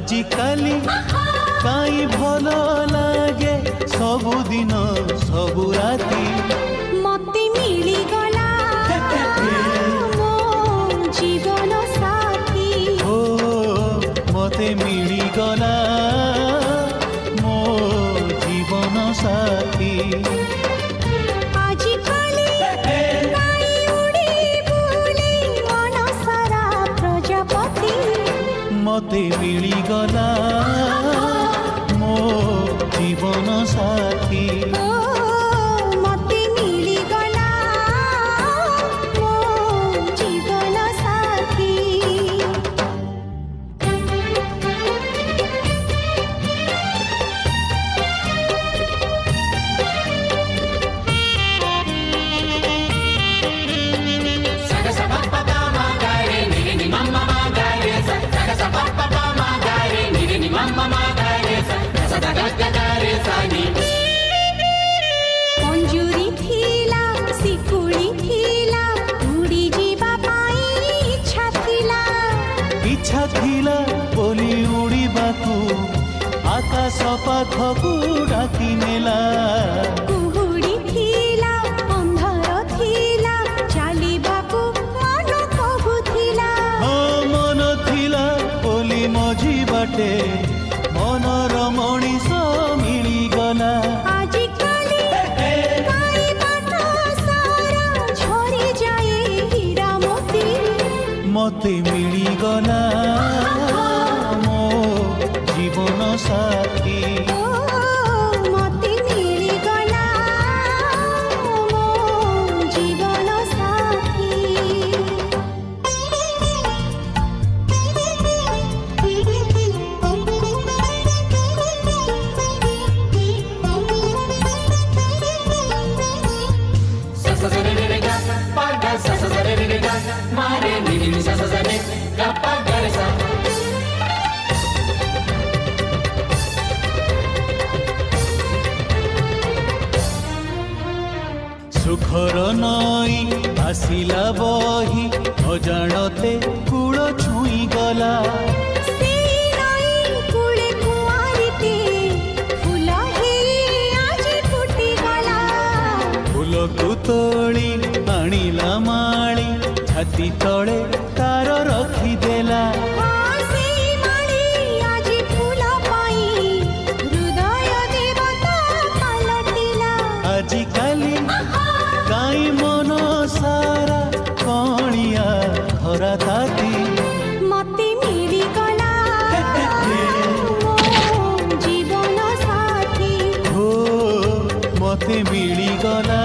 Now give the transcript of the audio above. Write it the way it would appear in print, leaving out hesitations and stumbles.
आजिकाली काई भल लागे सबुदिन सबु राती मते मिली गला मो जीवन साथी ओ मते मिली गला मो जीवन साथी आजिकाली काई उड़ी बुली मन सारा प्रजापति मते मिली गला मो जीवन साथी मते मिली गला मो जीवन साथी मंजूरी थिला सिकुड़ी थिला उड़ी जीवा पाई इच्छा थिला बोली उड़ीबाकू आकाश पाखकू डाकी नेला कुहुड़ी थिला अंधार थिला चालिबाकू मन कहुथिला हो मन थिला बोली मझी बाटे मनर मणिष मिलीगला आजिकाली काई बात सारा झरी जाए हीरा मोती मते मिलीगला मो जीवन साथी मते मिली गला मो जीवन सुखर नई आसिला बही अजाणते कूल छुई गला फूल को तोली आनिला माली छाती तले तार रखीदेला आजिकाली काई मन सारा कणिया खरा ताती मते मिली गला मो जीवन साथी हो मते मिली गला